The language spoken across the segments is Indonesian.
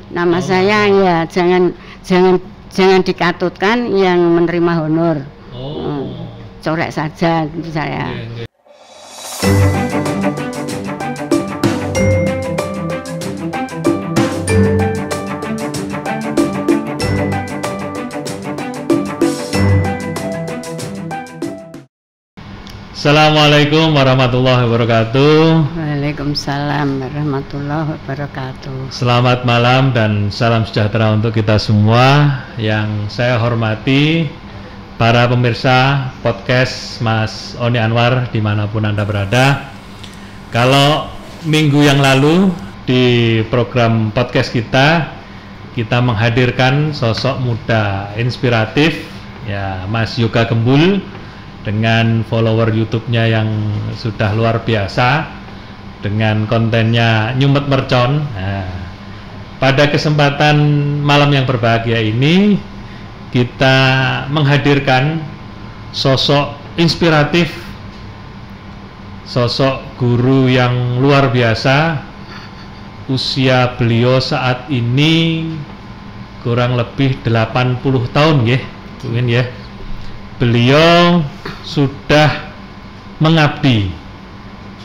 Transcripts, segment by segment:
Nama saya ya jangan dikatutkan yang menerima honor. Colek saja gitu saya. Assalamualaikum warahmatullahi wabarakatuh. Waalaikumsalam warahmatullahi wabarakatuh. Selamat malam dan salam sejahtera untuk kita semua. Yang saya hormati para pemirsa podcast Mas Oni Anwar dimanapun Anda berada. Kalau minggu yang lalu di program podcast kita menghadirkan sosok muda inspiratif ya, Mas Yoga Gembul, dengan follower YouTube-nya yang sudah luar biasa, dengan kontennya nyumet mercon. Nah, pada kesempatan malam yang berbahagia ini kita menghadirkan sosok inspiratif, sosok guru yang luar biasa. Usia beliau saat ini kurang lebih 80 tahun ya, mungkin ya. Beliau sudah mengabdi,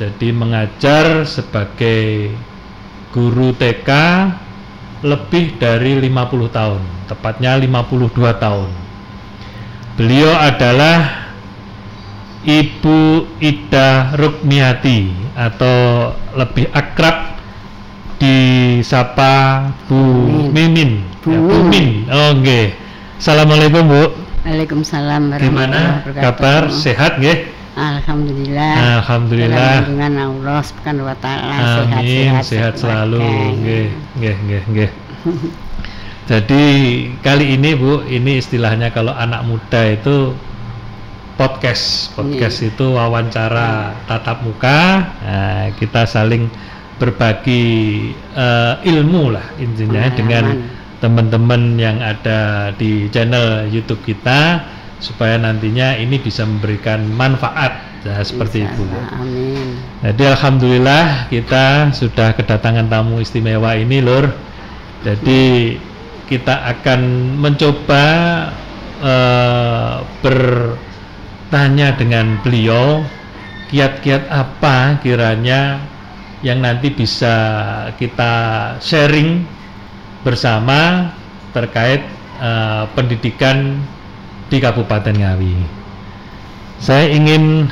jadi mengajar sebagai guru TK lebih dari 50 tahun, tepatnya 52 tahun. Beliau adalah Ibu Ida Rukmiati atau lebih akrab disapa Bu Mimin. Bu Min. Oh nggih. Assalamualaikum Bu. Waalaikumsalam warahmatullahi wabarakatuh. Gimana kabar? Sehat nggih? Alhamdulillah. Alhamdulillah. Dengan Allah Subhanahu wa taala. Amin. Sehat selalu. Nggih. Jadi kali ini Bu, ini istilahnya kalau anak muda itu podcast itu wawancara tatap muka. Nah, kita saling berbagi ilmu lah intinya dengan teman-teman yang ada di channel YouTube kita, supaya nantinya ini bisa memberikan manfaat ya, seperti itu. Amin. Jadi alhamdulillah kita sudah kedatangan tamu istimewa ini Lur. Jadi kita akan mencoba bertanya dengan beliau kiat-kiat apa kiranya yang nanti bisa kita sharing bersama terkait pendidikan di Kabupaten Ngawi. Saya ingin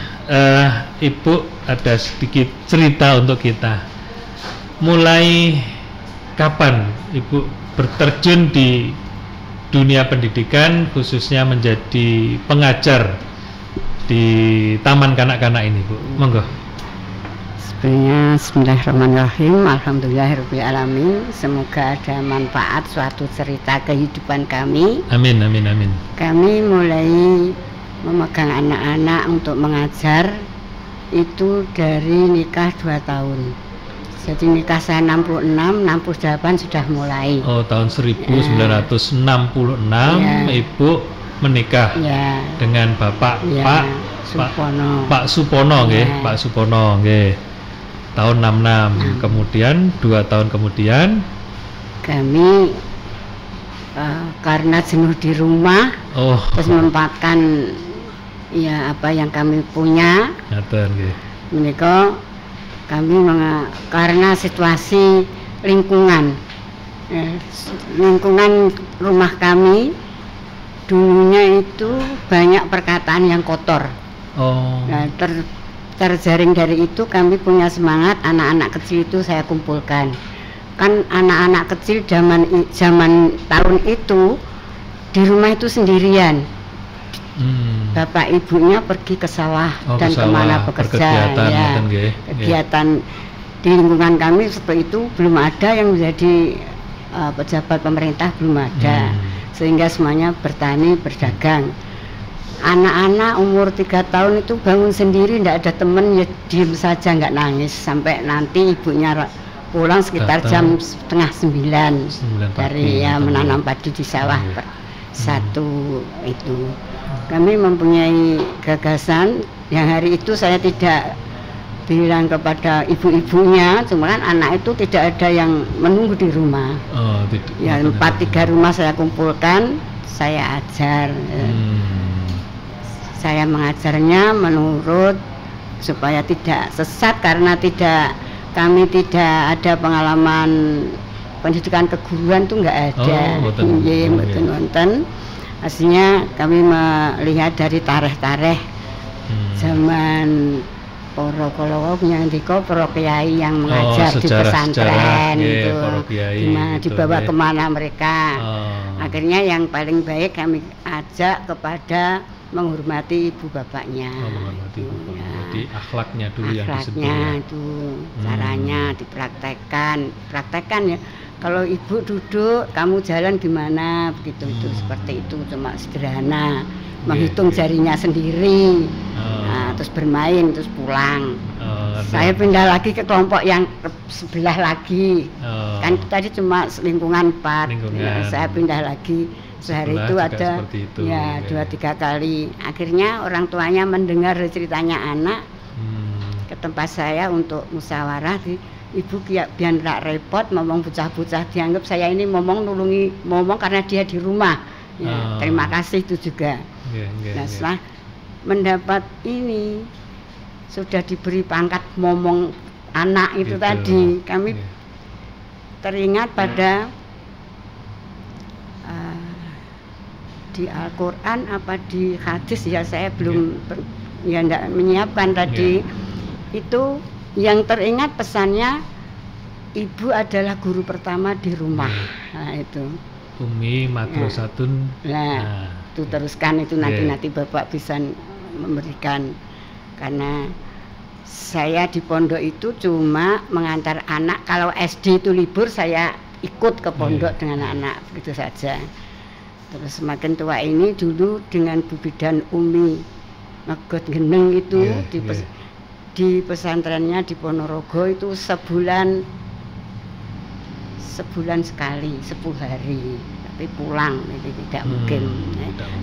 Ibu ada sedikit cerita untuk kita. Mulai kapan Ibu berterjun di dunia pendidikan, khususnya menjadi pengajar di taman kanak-kanak ini, Bu? Monggo. Bismillahirrahmanirrahim. Alhamdulillahirrahmanirrahim. Semoga ada manfaat suatu cerita kehidupan kami. Amin, amin, amin. Kami mulai memegang anak-anak untuk mengajar itu dari nikah 2 tahun. Jadi nikah saya 66, 68 sudah mulai. Oh, tahun 1966 ya. Ibu menikah ya. Dengan Bapak ya. Pak Supono nggih, ya. Pak Supono nggih. Tahun 66, kemudian 2 tahun kemudian kami karena jenuh di rumah, terus memanfaatkan ya apa yang kami punya. Menikah kami karena situasi lingkungan rumah kami dulunya itu banyak perkataan yang kotor. Nah, terjaring dari itu kami punya semangat, anak-anak kecil itu saya kumpulkan. Kan anak-anak kecil zaman tahun itu di rumah itu sendirian. Bapak ibunya pergi ke sawah dan kemana bekerja ya. Kegiatan di lingkungan kami seperti itu belum ada yang menjadi pejabat pemerintah, belum ada. Sehingga semuanya bertani, berdagang. Anak-anak umur 3 tahun itu bangun sendiri, tidak ada temen, ya diem saja, nggak nangis sampai nanti ibunya pulang sekitar jam 8:30 dari ya menanam padi di sawah satu itu. Kami mempunyai gagasan yang hari itu saya tidak bilang kepada ibu-ibunya, cuma kan anak itu tidak ada yang menunggu di rumah. Oh, tidak. Ya 4-3 rumah saya kumpulkan, saya ajar. Saya mengajarnya menurut supaya tidak sesat, karena kami tidak ada pengalaman pendidikan keguruan tuh nggak ada. Betul wonten. Aslinya kami melihat dari tareh-tareh zaman para kiai yang mengajar di pesantren itu, dibawa kemana mereka. Akhirnya yang paling baik kami ajak kepada menghormati ibu bapaknya. Menghormati ibu bapak. Jadi akhlaknya dulu yang disebut. Akhlaknya itu caranya dipraktekkan ya. Kalau ibu duduk, kamu jalan gimana? Begitu itu seperti itu, cuma sederhana. Menghitung jarinya sendiri, terus bermain, terus pulang. Saya pindah lagi ke kelompok yang sebelah lagi. Kan tadi cuma lingkungan 4. Ya, saya pindah lagi. Sehari itu ada itu, ya 2-3 kali. Akhirnya orang tuanya mendengar ceritanya anak ke tempat saya untuk musyawarah. Ibu biar tidak repot ngomong bocah-bocah, dianggap saya ini nulungi karena dia di rumah. Ya, terima kasih itu juga. Nah, setelah mendapat ini sudah diberi pangkat momong anak itu tadi, kami teringat pada di Al-Quran apa di hadis, ya saya belum tidak menyiapkan tadi. Itu yang teringat pesannya, ibu adalah guru pertama di rumah. Nah itu Umi madrasatun. Nah itu teruskan itu, nanti Bapak bisa memberikan. Karena saya di pondok itu cuma mengantar anak, kalau SD itu libur saya ikut ke pondok dengan anak, begitu saja. Terus semakin tua ini dulu dengan Bu Bidan Umi Megot Geneng itu di pesantrennya di Ponorogo itu sebulan sekali 10 hari, tapi pulang itu tidak mungkin.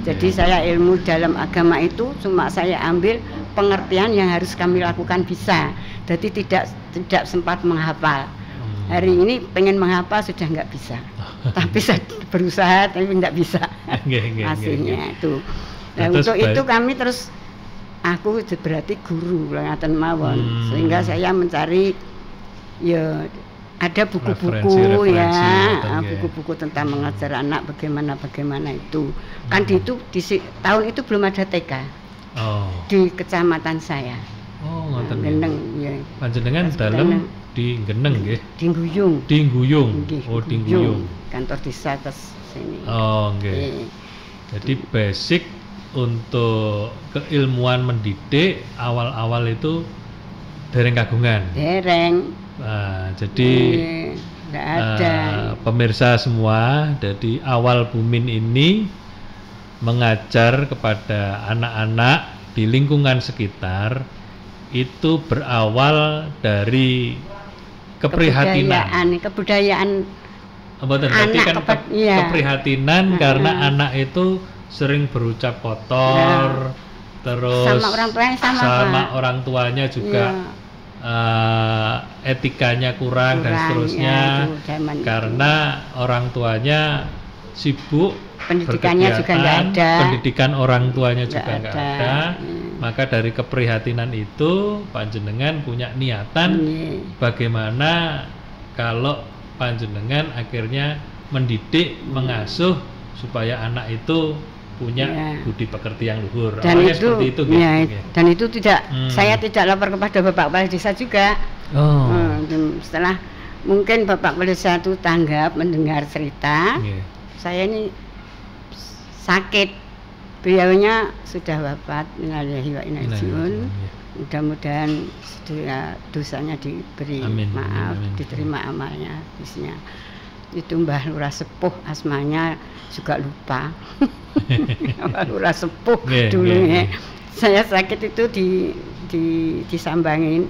Jadi saya ilmu dalam agama itu cuma saya ambil pengertian yang harus kami lakukan bisa. Jadi tidak sempat menghafal. Hari ini pengen menghafal sudah nggak bisa. Tapi saya berusaha tapi tidak bisa. Hasilnya itu. Nah, untuk itu kami terus, aku berarti guru ngaten mawon. Sehingga saya mencari ya ada buku-buku buku-buku tentang mengajar anak bagaimana itu. Kan di tahun itu belum ada TK. Di kecamatan saya. Geneng ya. Panjenengan dalam di Geneng nggih. Di Guyung. Oh, di Guyung. Kantor desa ke sini. Oh, nggih. Jadi basic untuk keilmuan mendidik awal-awal itu dereng kagungan. Dereng. Nah, jadi ada. Pemirsa semua, jadi awal Bumin ini mengajar kepada anak-anak di lingkungan sekitar itu berawal dari keprihatinan. Kebudayaan anak, keprihatinan karena anak itu sering berucap kotor, terus sama orang tuanya juga etikanya kurang dan seterusnya, karena orang tuanya sibuk, pendidikannya juga nggak ada, pendidikan orang tuanya juga nggak ada. Maka dari keprihatinan itu panjenengan punya niatan bagaimana kalau panjenengan akhirnya mendidik, mengasuh supaya anak itu punya budi pekerti yang luhur. Dan itu, seperti itu, dan itu tidak, saya tidak lapor kepada Bapak Kepala Desa juga. Setelah mungkin Bapak Kepala Desa itu tanggap mendengar cerita, saya ini sakit, beliaunya sudah wafat, innalillahi wa inna ilaihi raji'un. Mudah-mudahan dosanya diberi maaf, diterima amalnya, bisnya. Itu Mbah Lurah Sepuh, asmanya juga lupa. Mbah Lurah Sepuh dulu ya. Saya sakit itu disambangin.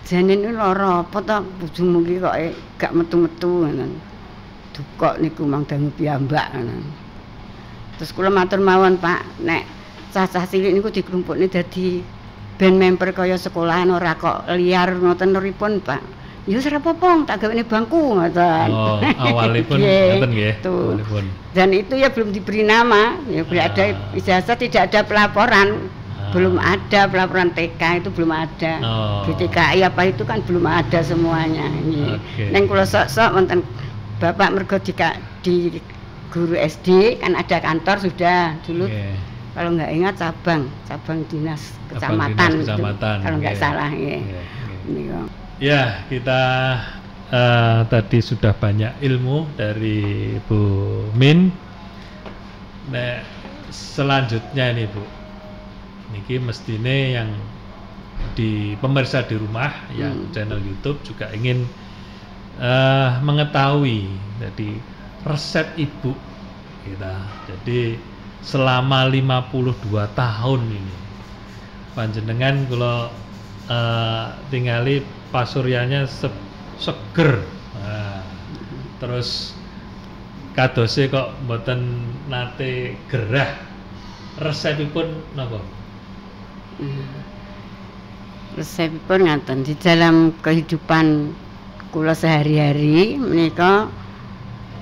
Janin itu lara apa to, bojomu iki kok gak metu-metu ngono. Dukok niku mang dangu piyambak ngono. Terus kula matur mawon, Pak, nek cah-cah cilik niku diklumpukne dadi ben member kaya sekolahan ora kok liar ngoten nuripun Pak. Ya ora apa-apa tak gawene bangku ngoten. Oh, awalipun ngoten nggih. Awalipun. Dan itu ya belum diberi nama, ya belum ada ijazah, tidak ada pelaporan. Belum ada pelaporan TK, itu belum ada. BTKI apa itu kan belum ada semuanya. Neng kula sok-sok wonten Bapak mergo di guru SD kan ada kantor sudah dulu. Kalau nggak ingat cabang dinas kecamatan, kalau nggak salah ya. Ya, kita tadi sudah banyak ilmu dari Bu Min. Nah, selanjutnya nih Bu, niki mestine yang di pemirsa di rumah yang channel YouTube juga ingin mengetahui jadi resep Ibu kita. Jadi selama 52 tahun ini panjenengan kalau tinggali pasuryanya seger, terus kadose kok mboten nate gerah, resepipun napa? Resepipun ngaten di dalam kehidupan kula sehari-hari menika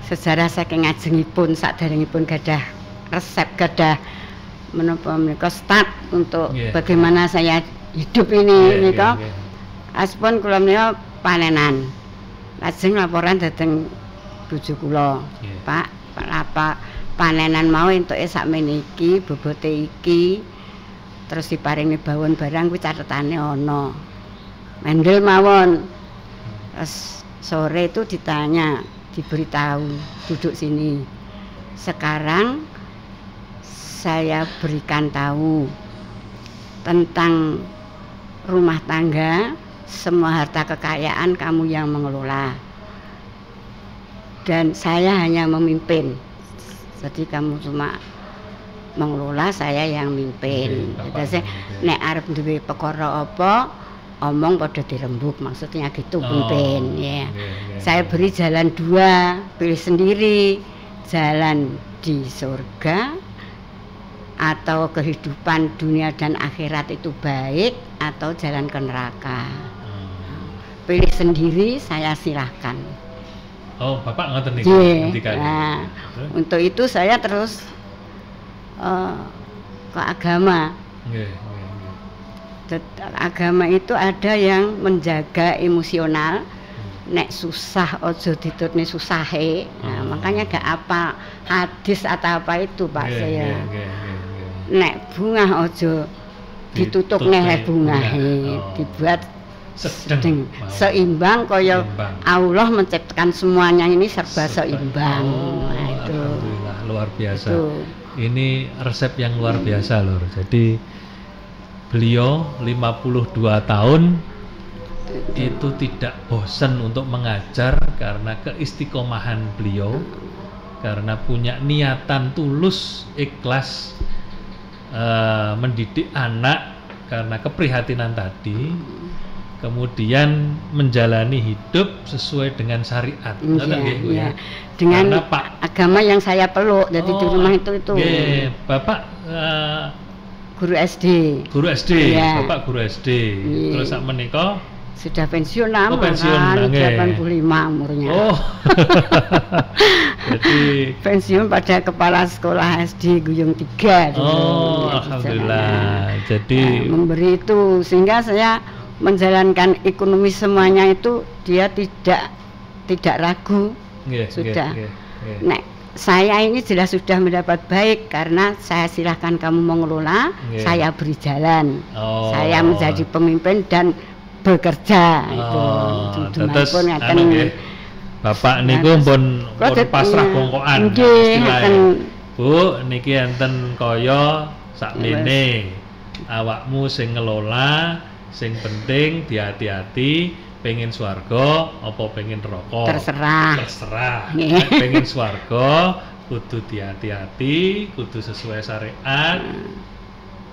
sejarah saking ngajengipun saderengipun gadah resep, gadah menapa menika start untuk bagaimana saya hidup ini menika. Aspun kula menika panenan. Lajeng laporan dhateng bojo kula. Pak, apa panenan mau entuke sakmene iki, bobote iki. Terus diparingi bawon barang kuwi catetane ana. Mendel mawon. Terus sore itu ditanya, diberitahu, duduk sini. Sekarang saya berikan tahu tentang rumah tangga, semua harta kekayaan kamu yang mengelola. Dan saya hanya memimpin. Jadi kamu cuma mengelola, saya yang mimpin. Jadi nek arep duwe perkara apa, omong pada dirembuk, maksudnya gitu pimpin ya. Saya beri jalan dua, pilih sendiri, jalan di surga atau kehidupan dunia dan akhirat itu baik atau jalan ke neraka. Pilih sendiri, saya silahkan. Oh, Bapak ngoten niki. Nah, untuk itu saya terus ke agama. Agama itu ada yang menjaga emosional. Nek susah ojo ditutne susahe. Nah, makanya gak apa hadis atau apa itu Pak saya. Nek bunga ojo ditutup neh bunga, dibuat seimbang kaya Allah menciptakan semuanya ini serba seimbang. Nah, itu alhamdulillah, luar biasa. Ini resep yang luar biasa lur. Jadi beliau 52 tahun itu tidak bosan untuk mengajar karena keistiqomahan beliau, karena punya niatan tulus, ikhlas mendidik anak karena keprihatinan tadi, kemudian menjalani hidup sesuai dengan syariat. Dengan agama yang saya peluk, jadi di rumah itu. Bapak guru SD. Guru SD, Bapak guru SD. Terus sak menika sudah pensiun lama, kan 85 umurnya. Jadi pensiun pada kepala sekolah SD Guyung 3 dulu. Alhamdulillah. Jadi memberi itu sehingga saya menjalankan ekonomi semuanya itu dia tidak ragu. Sudah. Nek saya ini jelas sudah mendapat baik karena saya silahkan kamu mengelola, saya beri jalan. Saya menjadi pemimpin dan bekerja itu. Terus Bapak niku pun pasrah bongkoan. Bu, niki enten kaya sakmene. Awakmu sing ngelola, sing penting dihati-hati. Pengen swarga apa pengen neraka? Terserah. Pengen swarga kudu hati-hati, kudu sesuai syariat.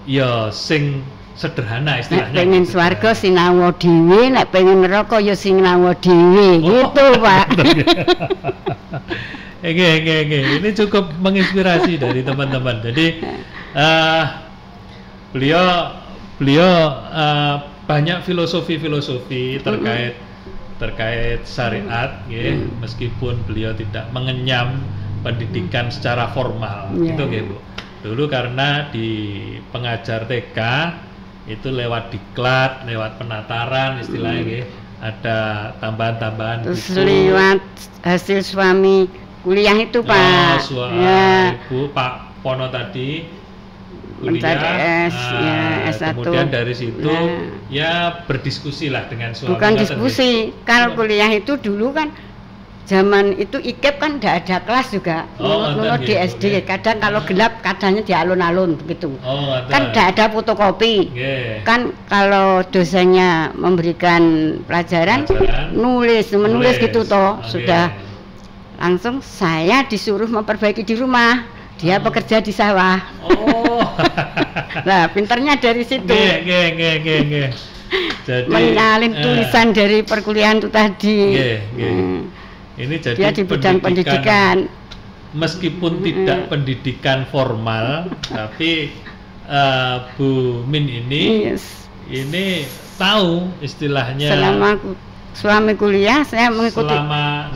Ya sing sederhana istilahnya. Nek pengen swarga sinau dhewe, nek pengen neraka ya sinau dhewe. Gitu, Pak. Ini cukup menginspirasi dari teman-teman. Jadi beliau beliau banyak filosofi terkait syariat, meskipun beliau tidak mengenyam pendidikan secara formal, gitu Bu. Dulu karena di pengajar TK itu lewat diklat, lewat penataran istilahnya, ada tambahan-tambahan. Terus gitu. Lewat hasil suami kuliah itu Pak. Ibu Pak Pono tadi kuliah, S1. Kemudian dari situ ya berdiskusi lah dengan suami. Bukan diskusi, kalau kuliah itu dulu kan zaman itu IKEP kan tidak ada kelas juga, menurut di SD. Kadang kalau gelap kadangnya di alun-alun begitu. Kan tidak ada fotokopi. Kan kalau dosennya memberikan pelajaran menulis gitu toh. Sudah langsung saya disuruh memperbaiki di rumah. Dia bekerja di sawah. Nah, pinternya dari situ. Jadi, menyalin tulisan dari perkuliahan itu tadi. Ini jadi dia di bidang pendidikan. Meskipun tidak pendidikan formal, tapi Bu Min ini ini tahu istilahnya. Selama suami kuliah saya mengikuti.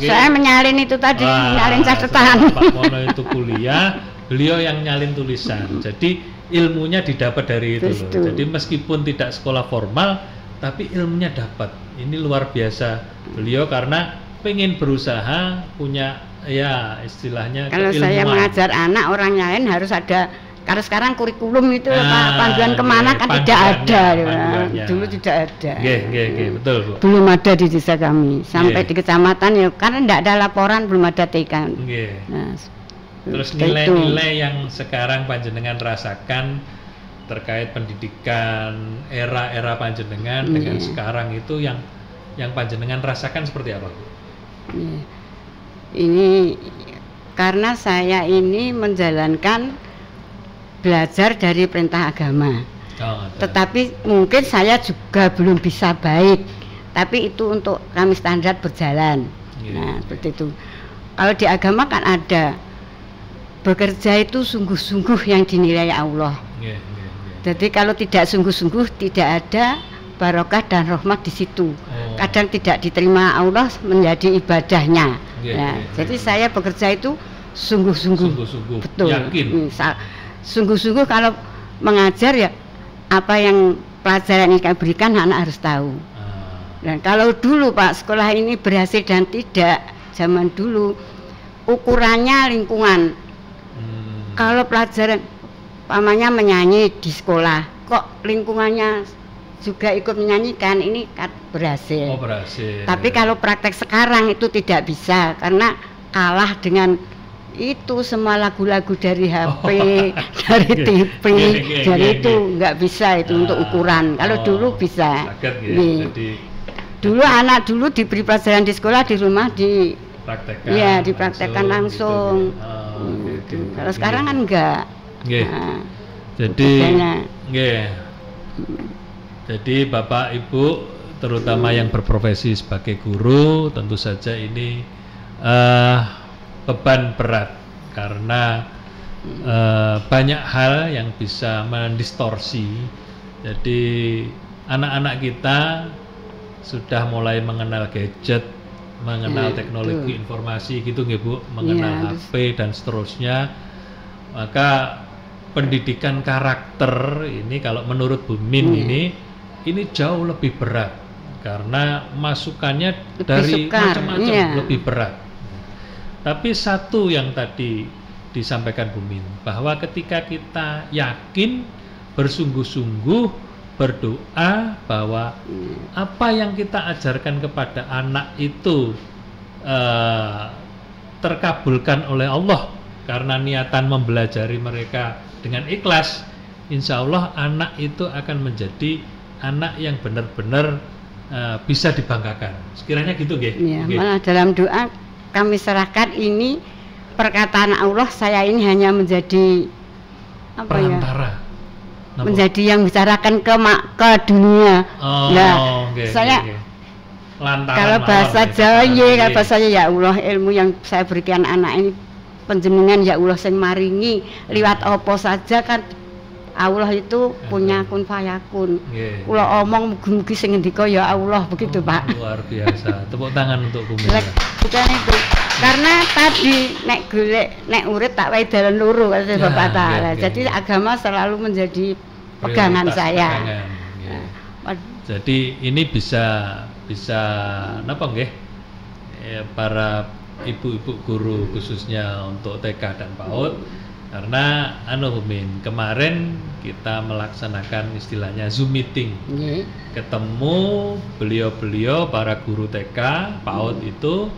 Saya menyalin itu tadi, menyalin catatan. Pak Mono itu kuliah, beliau yang nyalin tulisan. Jadi ilmunya didapat dari itu loh. Jadi meskipun tidak sekolah formal, tapi ilmunya dapat. Ini luar biasa beliau karena pengen berusaha punya ya istilahnya kalau keilmuan. Saya mengajar anak orang lain harus ada, kalau sekarang kurikulum itu panduan kemana kan tidak ada dulu tidak ada. Betul Bu. Belum ada di desa kami sampai di kecamatan ya karena tidak ada laporan, belum ada TK. Nah, terus nilai-nilai yang sekarang panjenengan rasakan terkait pendidikan era panjenengan dengan sekarang itu yang panjenengan rasakan seperti apa Bu? Ini karena saya ini menjalankan belajar dari perintah agama, tetapi mungkin saya juga belum bisa baik, tapi itu untuk kami standar berjalan. Nah seperti itu. Kalau di agama kan ada bekerja itu sungguh-sungguh yang dinilai Allah. Jadi kalau tidak sungguh-sungguh tidak ada barokah dan rahmat di situ. Kadang tidak diterima Allah menjadi ibadahnya. Jadi saya bekerja itu sungguh-sungguh. Betul. Yakin. Sungguh-sungguh kalau mengajar ya apa yang pelajaran yang kami berikan anak harus tahu. Dan kalau dulu Pak sekolah ini berhasil dan tidak, zaman dulu ukurannya lingkungan. Kalau pelajaran pamannya menyanyi di sekolah, kok lingkungannya juga ikut menyanyikan, ini kan berhasil. Berhasil. Tapi kalau praktek sekarang itu tidak bisa karena kalah dengan itu semua lagu-lagu dari HP, dari TV, dari itu nggak bisa itu untuk ukuran. Kalau dulu bisa. Dulu anak dulu diberi pelajaran di sekolah, di rumah dipraktekkan. Iya, dipraktekkan langsung. Kalau sekarang kan enggak. Jadi Bapak Ibu terutama yang berprofesi sebagai guru tentu saja ini beban berat karena banyak hal yang bisa mendistorsi. Jadi anak-anak kita sudah mulai mengenal gadget, mengenal teknologi informasi gitu nggih Bu, mengenal HP dan seterusnya. Maka pendidikan karakter ini kalau menurut Bu Min ini jauh lebih berat karena masukannya lebih dari macam-macam lebih berat. Tapi satu yang tadi disampaikan Bu Min bahwa ketika kita yakin, bersungguh-sungguh berdoa bahwa apa yang kita ajarkan kepada anak itu terkabulkan oleh Allah karena niatan mempelajari mereka dengan ikhlas, insya Allah anak itu akan menjadi anak yang benar-benar bisa dibanggakan. Sekiranya gitu nggih. Malah dalam doa kami serahkan ini perkataan Allah, saya ini hanya menjadi apa perantara. Menjadi yang bicarakan ke dunia. Saya kalau bahasa Jawa kalau bahasa ya Allah, ilmu yang saya berikan anak ini penjenengan ya Allah sing maringi liwat apa saja kan Allah itu punya kun fayakun. Kula omong mugi-mugi sing ngendika ya Allah begitu, Pak. Luar biasa. Tepuk tangan untuk Bumi. Bukan itu. Karena tadi nek golek nek urip tak wae dalan loro kata Bapak Taala. Jadi agama selalu menjadi pegangan saya. Jadi ini bisa napa nggih? Para ibu-ibu guru khususnya untuk TK dan PAUD, karena Bumin, kemarin kita melaksanakan istilahnya Zoom meeting, ketemu beliau-beliau para guru TK PAUD itu,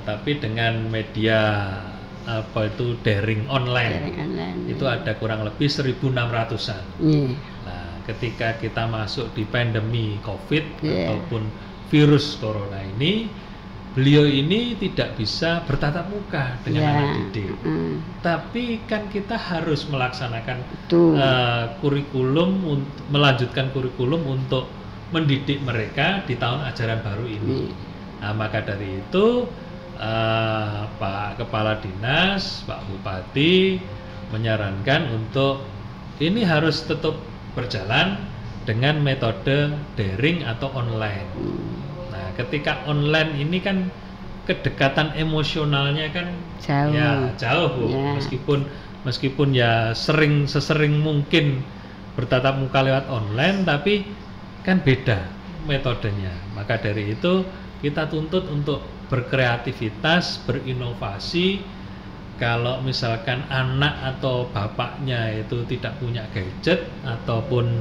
tapi dengan media daring online. Itu ada kurang lebih 1.600-an. Nah, ketika kita masuk di pandemi COVID ataupun virus corona ini, beliau ini tidak bisa bertatap muka dengan anak didik, tapi kan kita harus melaksanakan kurikulum, melanjutkan kurikulum untuk mendidik mereka di tahun ajaran baru ini. Nah, maka dari itu Pak Kepala Dinas, Pak Bupati menyarankan untuk ini harus tetap berjalan dengan metode daring atau online. Ketika online ini kan kedekatan emosionalnya kan jauh Bu. Meskipun ya sesering mungkin bertatap muka lewat online, tapi kan beda metodenya. Maka dari itu kita tuntut untuk berkreativitas, berinovasi. Kalau misalkan anak atau bapaknya itu tidak punya gadget ataupun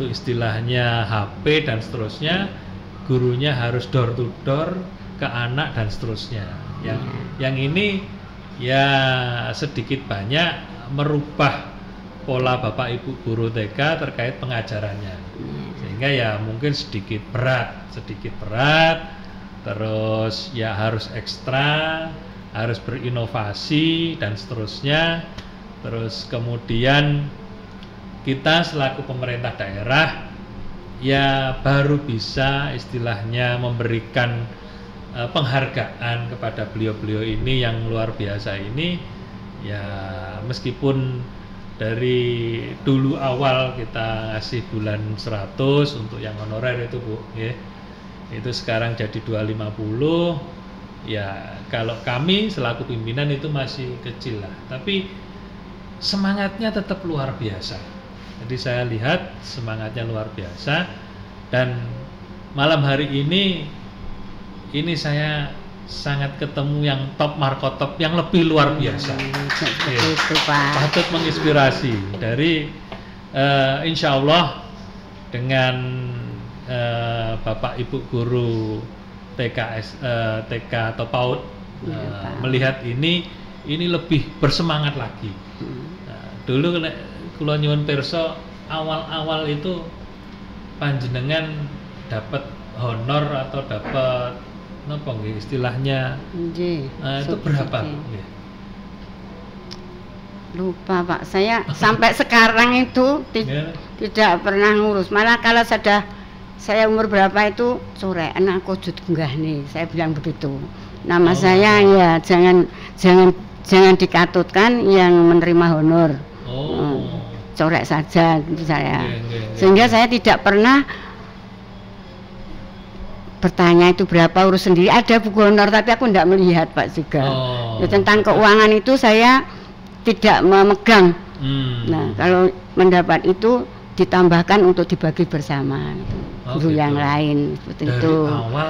istilahnya HP dan seterusnya, gurunya harus door to door ke anak dan seterusnya. Yang ini ya sedikit banyak merubah pola Bapak Ibu guru TK terkait pengajarannya. Sehingga ya mungkin sedikit berat, terus ya harus ekstra, harus berinovasi dan seterusnya. Terus kemudian kita selaku pemerintah daerah ya baru bisa istilahnya memberikan penghargaan kepada beliau-beliau ini yang luar biasa ini. Ya meskipun dari dulu awal kita ngasih bulan 100 untuk yang honorer itu Bu, itu sekarang jadi 250. Ya kalau kami selaku pimpinan itu masih kecil lah, tapi semangatnya tetap luar biasa. Jadi saya lihat semangatnya luar biasa, dan malam hari ini saya sangat ketemu yang top markotop yang lebih luar biasa. Itu Pak. Patut menginspirasi dari insya Allah dengan Bapak Ibu guru TK atau PAUD melihat ini lebih bersemangat lagi. Dulu kula nyuwun pirsa awal-awal itu panjenengan dapat honor atau dapat napa nggih istilahnya itu berapa? Lupa Pak, saya sampai sekarang itu tidak pernah ngurus. Malah kalau saya umur berapa itu sore anak aku jut enggak nih, saya bilang begitu. Nama saya ya jangan dikatutkan yang menerima honor. Corek saja gitu saya. Sehingga saya tidak pernah bertanya itu berapa, urus sendiri. Ada buku honor tapi aku tidak melihat Pak juga. Ya, tentang keuangan itu saya tidak memegang. Nah kalau mendapat itu ditambahkan untuk dibagi bersama guru yang lain seperti dari itu. Awal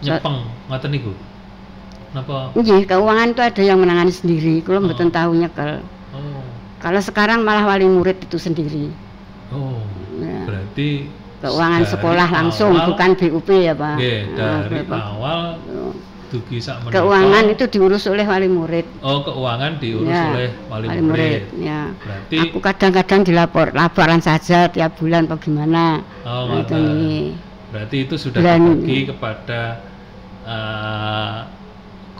nyepeng ngoten niku. Napa? Nggih, keuangan itu ada yang menangani sendiri. Kalau mboten tahu nyekel. Kalau sekarang malah wali murid itu sendiri. Berarti keuangan sekolah langsung, bukan BUP ya Pak. Dari awal dugi sak menika. Keuangan itu diurus oleh wali murid. Keuangan diurus oleh wali murid. Ya. Berarti aku kadang-kadang laporan saja tiap bulan apa gimana. Berarti itu sudah dibagi kepada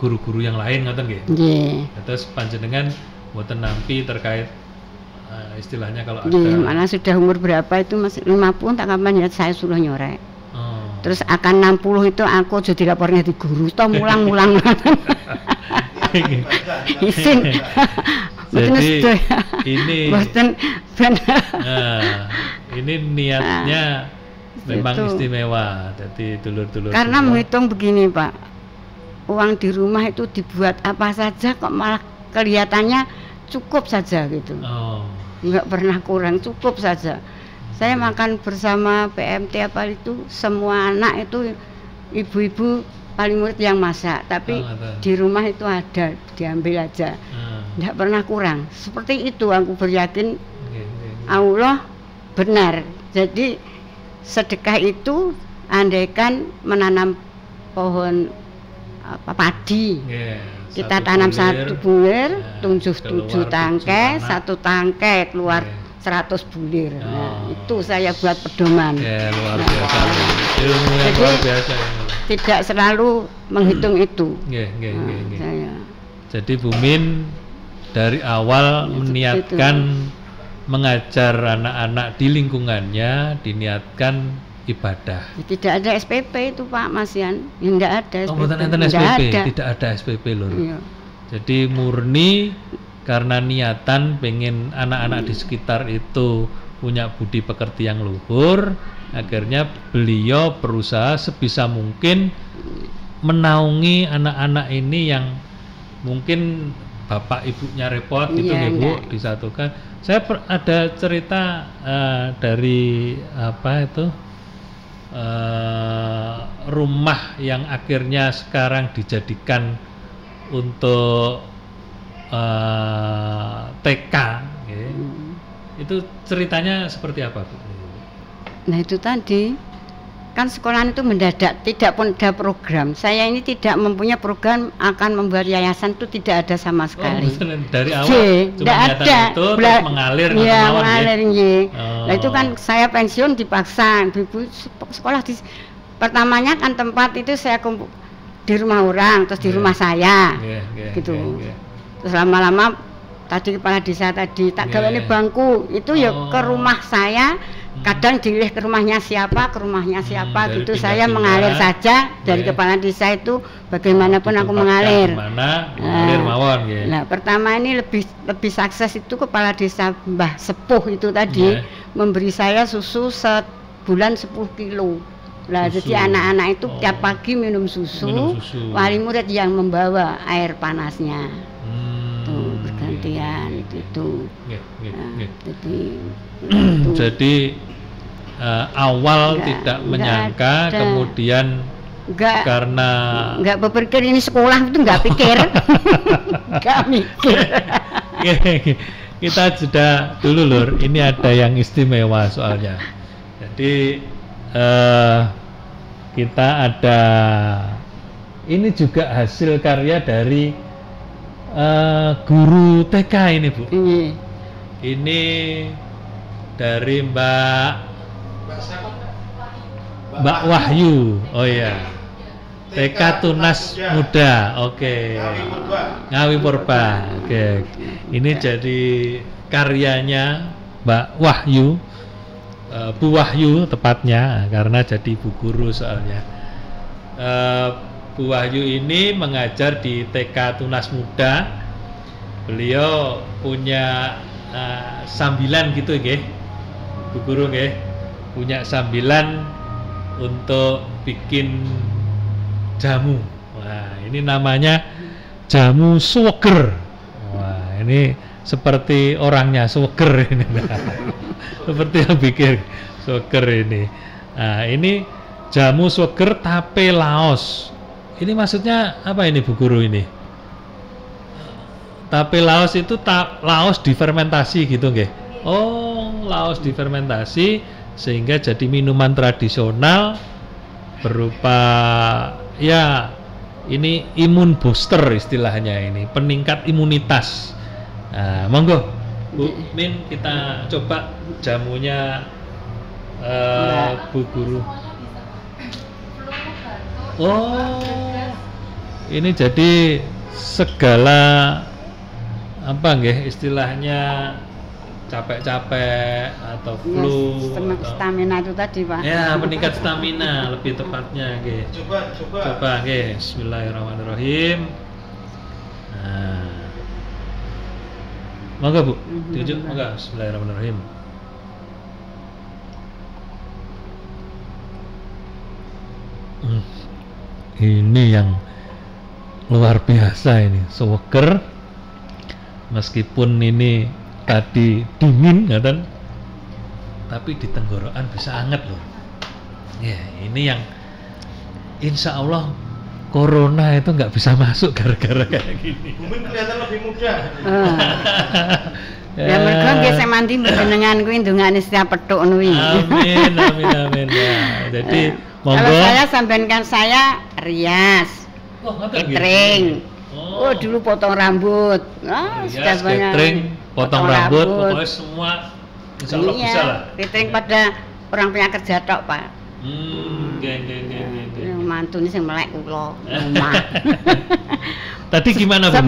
guru-guru yang lain ngoten nggih. Terus panjenengan mboten nampi terkait istilahnya kalau ada. Mana sudah umur berapa itu masih 50 tak kapan ya saya suruh nyorek. Terus akan 60 itu aku jadi lapornya di guru toh mulang-mulang. Isin. Jadi ini boten bener. Nah, ini niatnya memang istimewa. Jadi dulur-dulur Karena semua. menghitung begini, Pak. Uang di rumah itu dibuat apa saja kok malah kelihatannya cukup saja gitu. Nggak pernah kurang, cukup saja. Saya makan bersama PMT apa itu, semua anak itu ibu-ibu paling murid yang masak, tapi di rumah itu ada, diambil aja. Nggak pernah kurang. Seperti itu aku beryakin Allah benar. Jadi sedekah itu andaikan menanam pohon padi, kita tanam satu bulir, 7 tangkai, 1 tangkai keluar 100 bulir. Nah, itu saya buat pedoman. Luar biasa. Ilmunya luar biasa. Tidak selalu menghitung itu. Saya. Jadi Bu Min dari awal meniatkan mengajar anak-anak di lingkungannya, diniatkan ibadah. Tidak ada SPP itu Pak Mas Yan. Tidak ada SPP. Tidak ada SPP loh. Iya. Jadi murni karena niatan pengen anak-anak di sekitar itu punya budi pekerti yang luhur, akhirnya beliau berusaha sebisa mungkin menaungi anak-anak ini yang mungkin bapak ibunya repot gitu ya Bu, disatukan. Saya ada cerita dari apa itu rumah yang akhirnya sekarang dijadikan untuk TK, itu ceritanya seperti apa Bu? Nah itu tadi kan sekolahan itu mendadak, tidak pun ada program. Saya ini tidak mempunyai program akan membuat yayasan, itu tidak ada sama sekali. Dari awal cuma ada itu terus mengalir. Ya mengalir Nah itu kan saya pensiun dipaksa, ibu sekolah di pertamanya kan tempat itu saya kumpul di rumah orang, terus di rumah saya, gitu. Terus lama-lama tadi kepala desa tadi tak gawe bangku itu ya ke rumah saya. Kadang dilih ke rumahnya siapa gitu. Saya mengalir saja dari kepala desa itu bagaimanapun aku mengalir. Mengalir mawon Nah, pertama ini lebih sukses itu kepala desa Mbah Sepuh itu tadi memberi saya susu sebulan 10 kilo. Nah, jadi anak-anak itu tiap pagi minum susu. Wali murid yang membawa air panasnya. Tuh bergantian itu. Jadi awal tidak menyangka, kemudian karena nggak berpikir ini sekolah itu nggak pikir, nggak mikir. Kita jeda dulu Lur, ini ada yang istimewa soalnya. Jadi kita ada ini juga hasil karya dari guru TK ini Bu. Ini dari Mbak Wahyu. Oh iya. TK Tunas Muda. Oke. Ngawi Purba. Oke. Ini jadi karyanya Mbak Wahyu. Bu Wahyu tepatnya, karena jadi ibu guru soalnya. Bu Wahyu ini mengajar di TK Tunas Muda. Beliau punya sambilan gitu nggih. Bu guru nggih, punya sambilan untuk bikin jamu. Wah, ini namanya jamu suweger. Wah, ini seperti orangnya suweger ini. Seperti yang bikin suweger ini. Nah, ini jamu suweger tape laos. Ini maksudnya apa ini Bu Guru ini? Tape laos itu laos difermentasi gitu nggih. Oh, laos difermentasi sehingga jadi minuman tradisional berupa ya ini imun booster istilahnya, ini peningkat imunitas. Nah, monggo Bu Min, kita coba jamunya Bu Guru. Oh, ini jadi segala apa nggih istilahnya, capek-capek atau flu ya, stamina itu tadi Pak. Ya, meningkat stamina lebih tepatnya nggih. Coba nggih. Bismillahirrahmanirrahim. Nah, Monggo Bu, ditunjuk monggo. Bismillahirrahmanirrahim. Ini yang luar biasa ini, seger. Meskipun ini tadi dingin kan, tapi di tenggorokan bisa anget loh. Ya, ini yang insya Allah corona itu nggak bisa masuk gara-gara kayak gini. Mungkin kelihatan lebih muda. Ya mereka biasa mandi dengan kuwi ndongane setiap petuk kuwi. Amin. Ya, jadi monggo. Kalau saya sampaikan saya rias. Catering. Oh, dulu potong rambut. Sudah banyak. Catering, potong rambut, pokoknya semua insya Allah bisa lah. Catering pada orang punya kerja tok, Pak. Mantu ini sing melek kula. Tadi gimana Bu?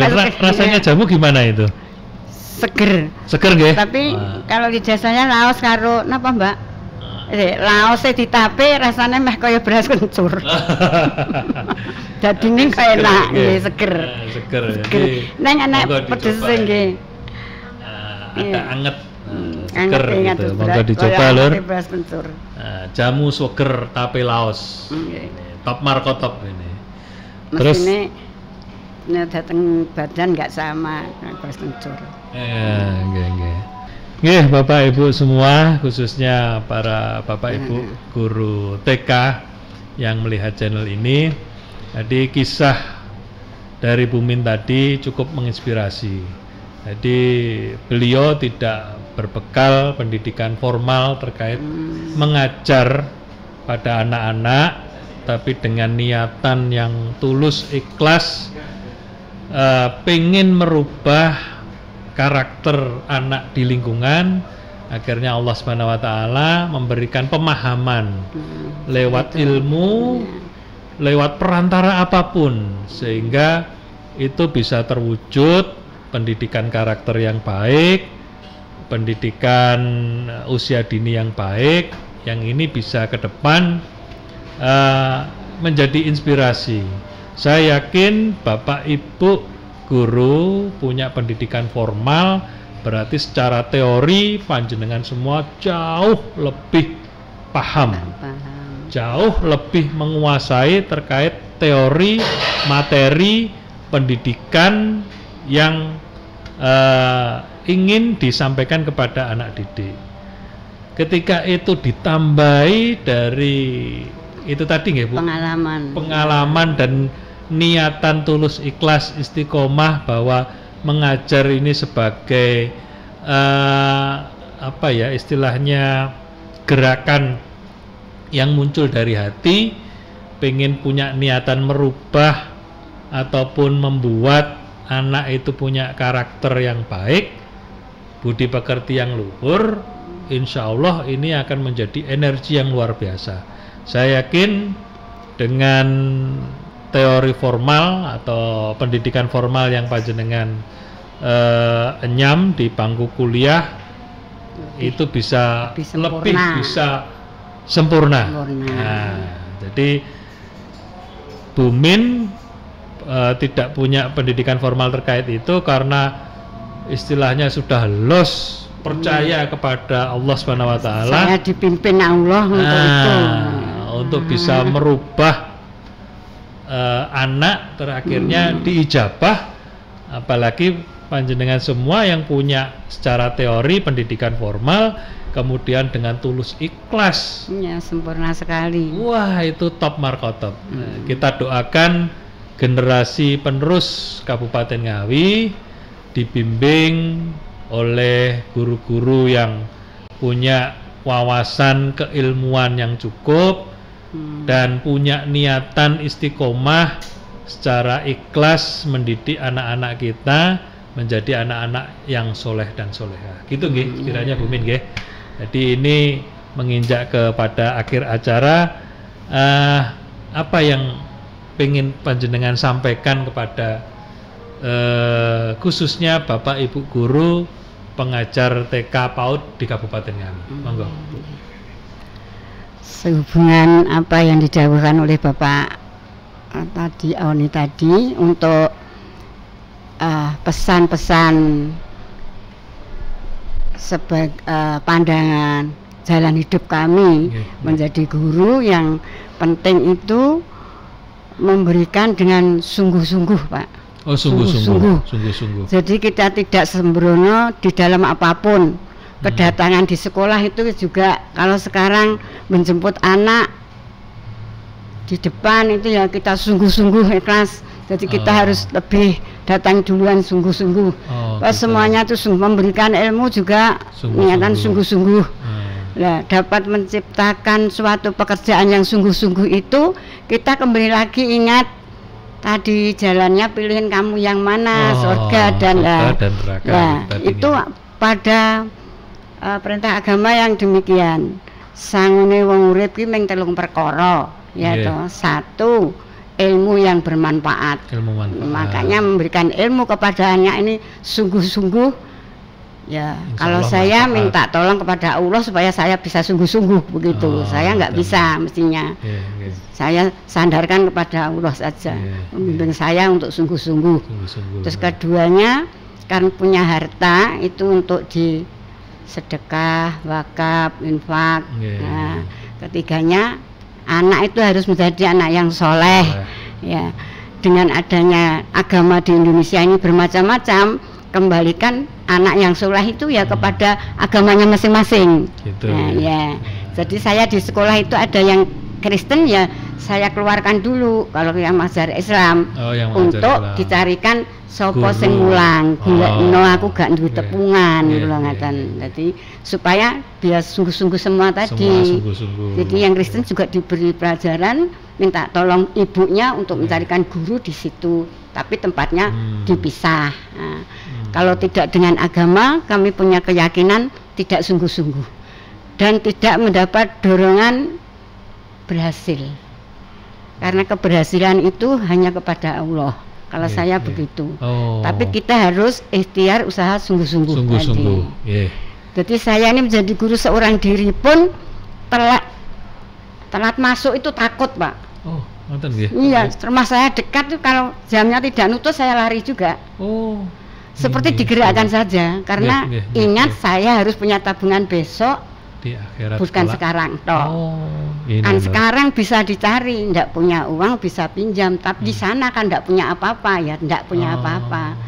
Rasanya jamu gimana itu? Seger nggih. Tapi kalau ijazahnya laos karo napa, Mbak? Laosnya ditape rasanya meh kaya beras kencur. Jadi ini kaya enak, seger. Seger. Neng enak pedes nggih. Agak anget. Seger gitu. Monggo dicoba lur. Jamu seger tape laos. Top markotop ini. Terus ini datang badan nggak sama beras kencur. Nggih. Nggih, Bapak Ibu semua, khususnya para Bapak Ibu guru TK yang melihat channel ini. Jadi kisah dari Bu Min tadi cukup menginspirasi. Jadi beliau tidak berbekal pendidikan formal terkait mengajar pada anak-anak, tapi dengan niatan yang tulus, ikhlas, pengen merubah karakter anak di lingkungan. Akhirnya Allah Subhanahu wa taala memberikan pemahaman lewat ilmu, lewat perantara apapun, sehingga itu bisa terwujud pendidikan karakter yang baik, pendidikan usia dini yang baik, yang ini bisa ke depan menjadi inspirasi. Saya yakin Bapak Ibu guru punya pendidikan formal, berarti secara teori panjenengan semua jauh lebih paham, jauh lebih menguasai terkait teori materi pendidikan yang ingin disampaikan kepada anak didik. Ketika itu ditambahi dari itu tadi nggih Bu, pengalaman dan niatan tulus ikhlas istiqomah bahwa mengajar ini sebagai apa ya istilahnya gerakan yang muncul dari hati, pengen punya niatan merubah ataupun membuat anak itu punya karakter yang baik, budi pekerti yang luhur, insya Allah ini akan menjadi energi yang luar biasa. Saya yakin dengan teori formal atau pendidikan formal yang panjenengan enyam di bangku kuliah itu bisa lebih bisa sempurna. Nah, jadi Bu Min tidak punya pendidikan formal terkait itu karena istilahnya sudah los percaya kepada Allah Subhanahu wa taala. Saya dipimpin Allah untuk itu. Untuk bisa merubah anak terakhirnya diijabah, apalagi panjenengan semua yang punya secara teori pendidikan formal kemudian dengan tulus ikhlas ya sempurna sekali. Wah, itu top markotop. Kita doakan generasi penerus Kabupaten Ngawi dibimbing oleh guru-guru yang punya wawasan keilmuan yang cukup dan punya niatan istiqomah secara ikhlas mendidik anak-anak kita menjadi anak-anak yang soleh dan soleha. Gitu nggih, kiranya Bu Min nggih. Jadi ini menginjak kepada akhir acara, apa yang pengen panjenengan sampaikan kepada khususnya Bapak Ibu guru pengajar TK PAUD di Kabupaten Ngawi. Monggo. Sehubungan apa yang didhawuhkan oleh Bapak Oni tadi untuk pesan-pesan sebagai pandangan jalan hidup kami menjadi guru yang penting itu memberikan dengan sungguh-sungguh, Pak. Oh, sungguh-sungguh. Jadi kita tidak sembrono di dalam apapun. Kedatangan di sekolah itu juga kalau sekarang menjemput anak di depan itu ya kita sungguh-sungguh ikhlas. Jadi kita harus lebih datang duluan sungguh-sungguh. Semuanya itu memberikan ilmu juga niatan sungguh-sungguh. Nah, dapat menciptakan suatu pekerjaan yang sungguh-sungguh itu kita kembali lagi ingat tadi jalannya pilihin kamu yang mana, surga dan neraka. Nah, itu pada perintah agama yang demikian. Sangune wong urip ki mung 3 perkara, ya toh. 1, ilmu yang bermanfaat. Makanya memberikan ilmu kepadanya ini sungguh-sungguh. Ya, kalau saya minta tolong kepada Allah supaya saya bisa sungguh-sungguh begitu. Saya nggak bisa mestinya. Saya sandarkan kepada Allah saja. Membimbing saya untuk sungguh-sungguh. Terus keduanya, karena punya harta itu untuk di sedekah, wakaf, infak. Nah, ketiganya anak itu harus menjadi anak yang soleh. Ya, dengan adanya agama di Indonesia ini bermacam-macam, kembalikan anak yang soleh itu ya kepada agamanya masing-masing. Gitu. Nah, ya. Jadi saya di sekolah itu ada yang Kristen ya saya keluarkan dulu kalau yang mazhar Islam untuk dicarikan sopo sing mulang. No aku gak duwe tepungan gitu loh ngaten. Jadi supaya biar sungguh-sungguh semua tadi. Jadi yang Kristen juga diberi pelajaran minta tolong ibunya untuk mencarikan guru di situ, tapi tempatnya dipisah. Nah, kalau tidak dengan agama, kami punya keyakinan tidak sungguh-sungguh dan tidak mendapat dorongan berhasil. Karena keberhasilan itu hanya kepada Allah. Kalau saya begitu. Tapi kita harus ikhtiar usaha sungguh-sungguh. Jadi saya ini menjadi guru seorang diri pun telat masuk itu takut, Pak. Iya, rumah saya dekat tuh kalau jamnya tidak nutup saya lari juga. Seperti digerakkan saja karena ingat saya harus punya tabungan besok di akhirat bukan sekarang toh. Kan sekarang bisa dicari, tidak punya uang bisa pinjam, tapi di sana kan tidak punya apa-apa ya, tidak punya apa-apa.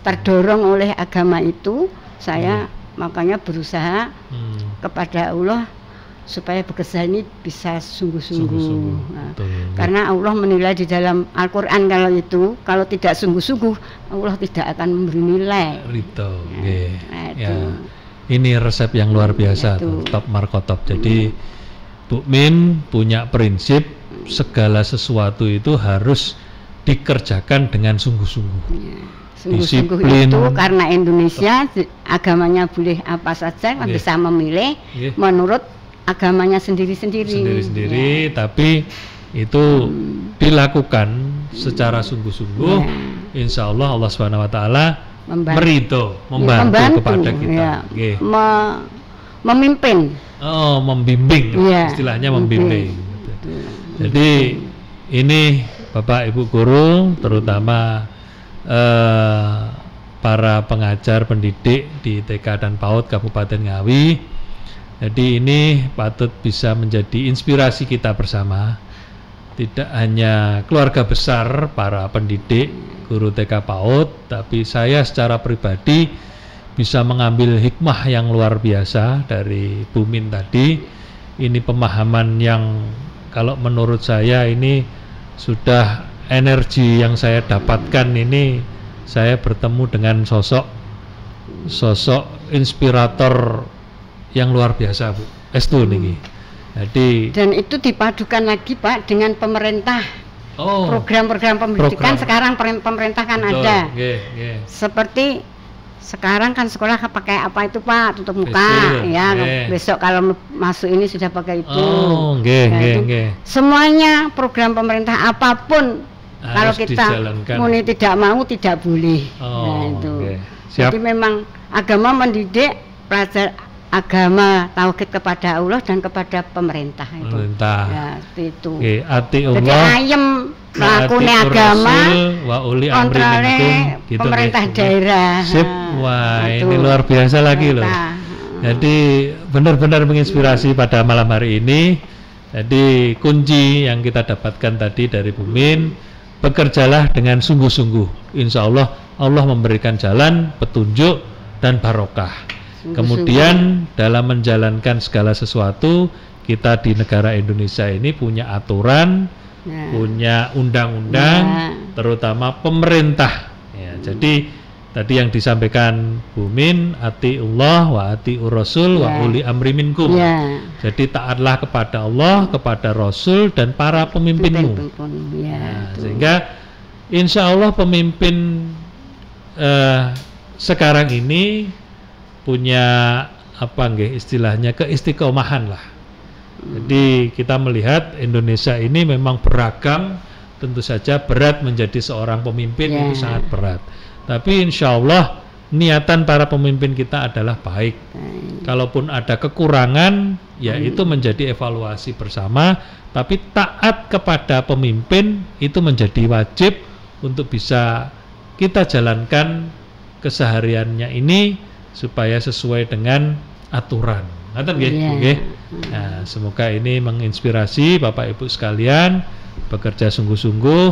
Terdorong oleh agama itu saya makanya berusaha kepada Allah supaya bekerja ini bisa sungguh-sungguh. Nah, karena Allah menilai di dalam Al-Quran kalau tidak sungguh-sungguh Allah tidak akan memberi nilai. Ini resep yang luar biasa, top markotop. Jadi Bu Min punya prinsip segala sesuatu itu harus dikerjakan dengan sungguh-sungguh. Sungguh-sungguh itu karena Indonesia agamanya boleh apa saja, bisa memilih menurut agamanya sendiri-sendiri. Tapi itu dilakukan secara sungguh-sungguh. Insya Allah Allah Subhanahu Wa Taala membantu kepada kita. Memimpin. Membimbing. Istilahnya membimbing. Jadi ini Bapak Ibu guru, terutama para pengajar pendidik di TK dan PAUD Kabupaten Ngawi. Jadi ini patut bisa menjadi inspirasi kita bersama. Tidak hanya keluarga besar para pendidik, guru TK PAUD, tapi saya secara pribadi bisa mengambil hikmah yang luar biasa dari Bu Min tadi. Ini pemahaman yang kalau menurut saya ini sudah energi yang saya dapatkan ini, saya bertemu dengan sosok inspirator yang luar biasa, Bu. Estu niki. Jadi dan itu dipadukan lagi, Pak, dengan pemerintah. Program-program pendidikan sekarang pemerintah kan ada. Seperti sekarang kan sekolah pakai apa itu, Pak? Tutup muka, besok kalau masuk ini sudah pakai itu. Semuanya program pemerintah apapun kalau kita muni tidak mau tidak boleh. Itu. Jadi memang agama mendidik pelajar agama tauhid kepada Allah dan kepada pemerintah itu. Ya, itu. Jadi ayem melakukan agama kontrolnya pemerintah daerah. Wah, ini luar biasa lagi loh. Jadi benar-benar menginspirasi pada malam hari ini. Jadi kunci yang kita dapatkan tadi dari Bu Min, bekerjalah dengan sungguh-sungguh. Insya Allah Allah memberikan jalan, petunjuk dan barokah. Kemudian dalam menjalankan segala sesuatu, kita di negara Indonesia ini punya aturan, punya undang-undang, terutama pemerintah. Ya, jadi tadi yang disampaikan Bu Min, atiullah wa atiur rasul wa uli amri minkum. Jadi taatlah kepada Allah, kepada Rasul dan para pemimpinmu. Sehingga insya Allah pemimpin sekarang ini punya apa istilahnya keistiqomahan lah. Jadi kita melihat Indonesia ini memang beragam, tentu saja berat menjadi seorang pemimpin itu sangat berat. Tapi insya Allah niatan para pemimpin kita adalah baik. Kalaupun ada kekurangan, ya itu menjadi evaluasi bersama. Tapi taat kepada pemimpin itu menjadi wajib untuk bisa kita jalankan kesehariannya ini supaya sesuai dengan aturan. Nah, semoga ini menginspirasi Bapak Ibu sekalian bekerja sungguh-sungguh,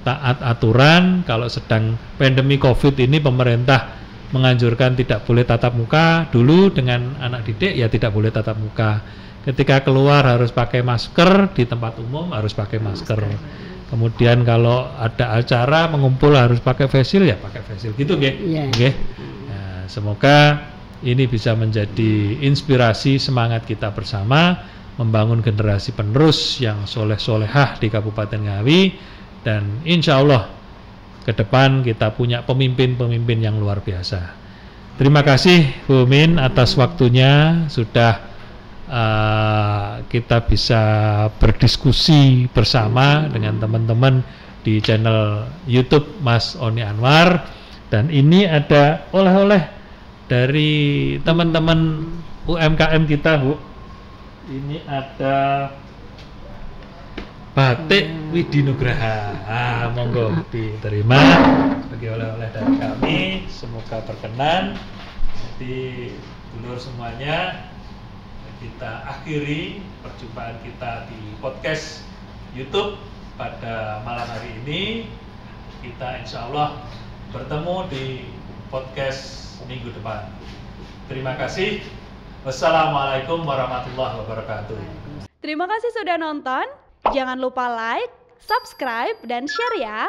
taat aturan. Kalau sedang pandemi COVID ini pemerintah menganjurkan tidak boleh tatap muka dulu dengan anak didik, ya tidak boleh tatap muka. Ketika keluar harus pakai masker, di tempat umum harus pakai masker. Kemudian kalau ada acara mengumpul harus pakai face shield, ya pakai face shield gitu Nah, semoga ini bisa menjadi inspirasi semangat kita bersama membangun generasi penerus yang soleh-solehah di Kabupaten Ngawi, dan insya Allah ke depan kita punya pemimpin-pemimpin yang luar biasa. Terima kasih Bu Min atas waktunya, sudah kita bisa berdiskusi bersama dengan teman-teman di channel YouTube Mas Oni Anwar. Dan ini ada oleh-oleh dari teman-teman UMKM kita, Bu. Ini ada batik Widinugraha. Monggo diterima sebagai oleh-oleh dari kami. Semoga berkenan. Jadi dulur semuanya, kita akhiri perjumpaan kita di podcast YouTube pada malam hari ini. Kita insya Allah bertemu di podcast minggu depan. Terima kasih. Wassalamualaikum warahmatullahi wabarakatuh. Terima kasih sudah nonton. Jangan lupa like, subscribe, dan share ya.